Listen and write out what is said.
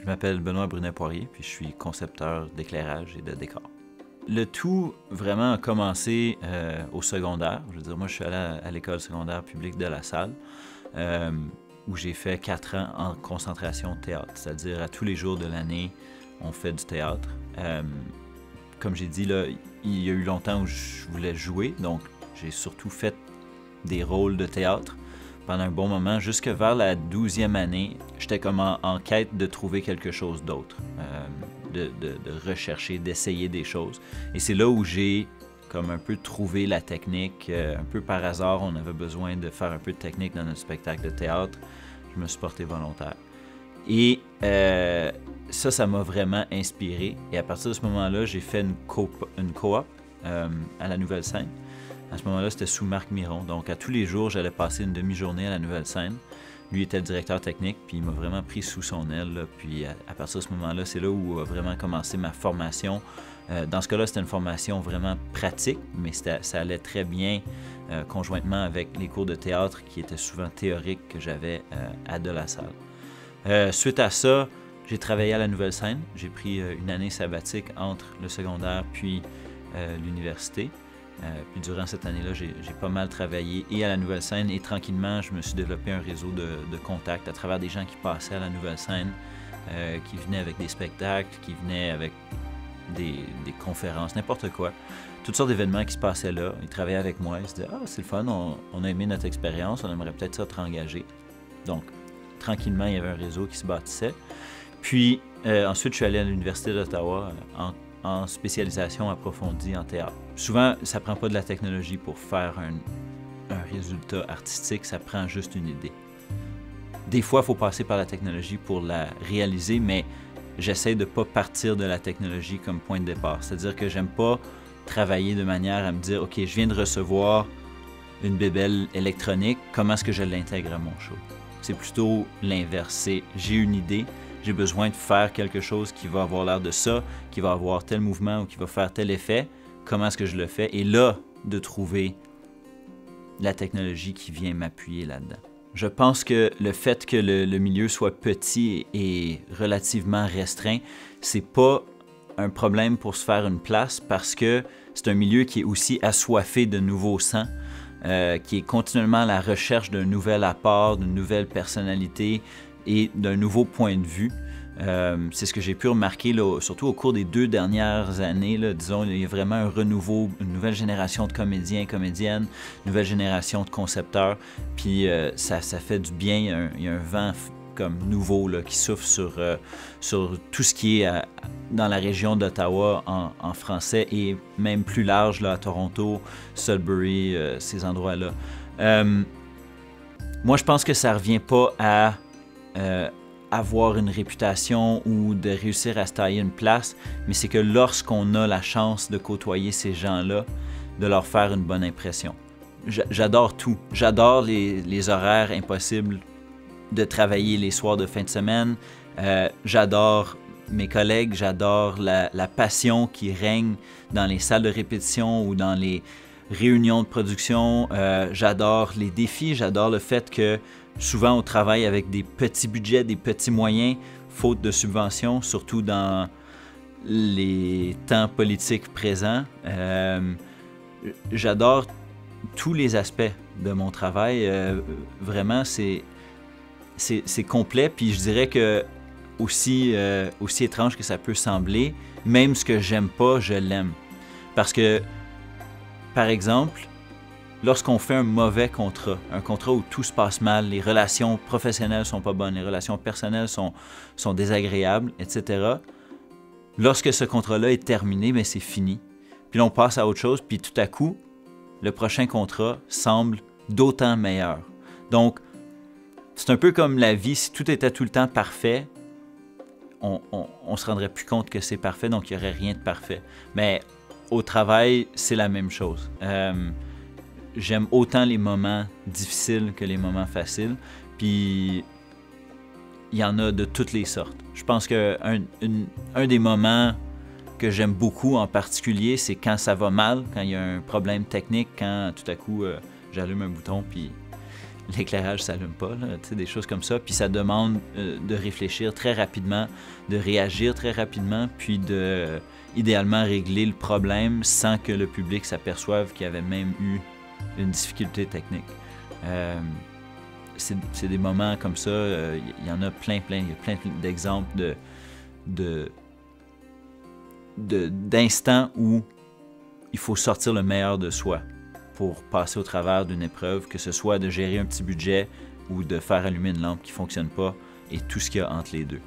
Je m'appelle Benoît Brunet-Poirier, puis je suis concepteur d'éclairage et de décor. Le tout vraiment a commencé au secondaire. Je veux dire, moi, je suis allé à l'école secondaire publique de La Salle, où j'ai fait 4 ans en concentration théâtre. C'est-à-dire, à tous les jours de l'année, on fait du théâtre. Comme j'ai dit, là, il y a eu longtemps où je voulais jouer, donc j'ai surtout fait des rôles de théâtre pendant un bon moment. Jusque vers la 12e année, j'étais comme en quête de trouver quelque chose d'autre, de rechercher, d'essayer des choses. Et c'est là où j'ai comme un peu trouvé la technique. Un peu par hasard, on avait besoin de faire un peu de technique dans notre spectacle de théâtre. Je me suis porté volontaire. Et ça m'a vraiment inspiré. Et à partir de ce moment-là, j'ai fait une coop à la Nouvelle-Scène. À ce moment-là, c'était sous Marc Miron. Donc, à tous les jours, j'allais passer une demi-journée à la Nouvelle-Scène. Lui était le directeur technique, puis il m'a vraiment pris sous son aile. Là. Puis, à partir de ce moment-là, c'est là où a vraiment commencé ma formation. Dans ce cas-là, c'était une formation vraiment pratique, mais ça allait très bien conjointement avec les cours de théâtre qui étaient souvent théoriques que j'avais à De La Salle. Suite à ça, j'ai travaillé à la Nouvelle-Scène. J'ai pris une année sabbatique entre le secondaire puis l'université. Puis durant cette année-là, j'ai pas mal travaillé et à la Nouvelle-Scène et tranquillement, je me suis développé un réseau de contacts à travers des gens qui passaient à la Nouvelle-Scène, qui venaient avec des spectacles, qui venaient avec des conférences, n'importe quoi. Toutes sortes d'événements qui se passaient là. Ils travaillaient avec moi, ils se disaient « Ah, c'est le fun, on a aimé notre expérience, on aimerait peut-être ça te engager. » Donc, tranquillement, il y avait un réseau qui se bâtissait. Puis, ensuite, je suis allé à l'Université d'Ottawa en spécialisation approfondie en théâtre. Souvent, ça prend pas de la technologie pour faire un résultat artistique, ça prend juste une idée. Des fois, il faut passer par la technologie pour la réaliser, mais j'essaie de pas partir de la technologie comme point de départ. C'est-à-dire que j'aime pas travailler de manière à me dire « Ok, je viens de recevoir une bébelle électronique, comment est-ce que je l'intègre à mon show? » C'est plutôt l'inverse. C'est j'ai une idée, j'ai besoin de faire quelque chose qui va avoir l'air de ça, qui va avoir tel mouvement ou qui va faire tel effet. Comment est-ce que je le fais? Et là, de trouver la technologie qui vient m'appuyer là-dedans. Je pense que le fait que le milieu soit petit et relativement restreint, c'est pas un problème pour se faire une place parce que c'est un milieu qui est aussi assoiffé de nouveaux sangs, qui est continuellement à la recherche d'un nouvel apport, d'une nouvelle personnalité et d'un nouveau point de vue. C'est ce que j'ai pu remarquer, là, surtout au cours des 2 dernières années. Là, disons, il y a vraiment un renouveau, une nouvelle génération de comédiens, comédiennes, une nouvelle génération de concepteurs. Puis ça fait du bien. Il y a un vent comme nouveau là, qui souffle sur tout ce qui est dans la région d'Ottawa en français et même plus large là, à Toronto, Sudbury, ces endroits-là. Moi, je pense que ça ne revient pas à avoir une réputation ou de réussir à se tailler une place, mais c'est que lorsqu'on a la chance de côtoyer ces gens-là, de leur faire une bonne impression. J'adore tout. J'adore les horaires impossibles de travailler les soirs de fin de semaine. J'adore mes collègues, j'adore la passion qui règne dans les salles de répétition ou dans les réunions de production. J'adore les défis, j'adore le fait que souvent, on travaille avec des petits budgets, des petits moyens, faute de subventions, surtout dans les temps politiques présents. J'adore tous les aspects de mon travail. Vraiment, c'est complet. Puis je dirais que aussi étrange que ça peut sembler, même ce que j'aime pas, je l'aime. Parce que, par exemple, lorsqu'on fait un mauvais contrat, un contrat où tout se passe mal, les relations professionnelles sont pas bonnes, les relations personnelles sont désagréables, etc. Lorsque ce contrat-là est terminé, bien, c'est fini. Puis là, on passe à autre chose, puis tout à coup, le prochain contrat semble d'autant meilleur. Donc, c'est un peu comme la vie, si tout était tout le temps parfait, on se rendrait plus compte que c'est parfait, donc il n'y aurait rien de parfait. Mais au travail, c'est la même chose. J'aime autant les moments difficiles que les moments faciles. Puis, il y en a de toutes les sortes. Je pense qu'un des moments que j'aime beaucoup en particulier, c'est quand ça va mal, quand il y a un problème technique, quand tout à coup, j'allume un bouton, puis l'éclairage s'allume pas, là, des choses comme ça. Puis ça demande de réfléchir très rapidement, de réagir très rapidement, puis de idéalement régler le problème sans que le public s'aperçoive qu'il y avait même eu une difficulté technique. C'est des moments comme ça, il y en a plein, il y a plein d'exemples d'instants où il faut sortir le meilleur de soi pour passer au travers d'une épreuve, que ce soit de gérer un petit budget ou de faire allumer une lampe qui ne fonctionne pas et tout ce qu'il y a entre les deux.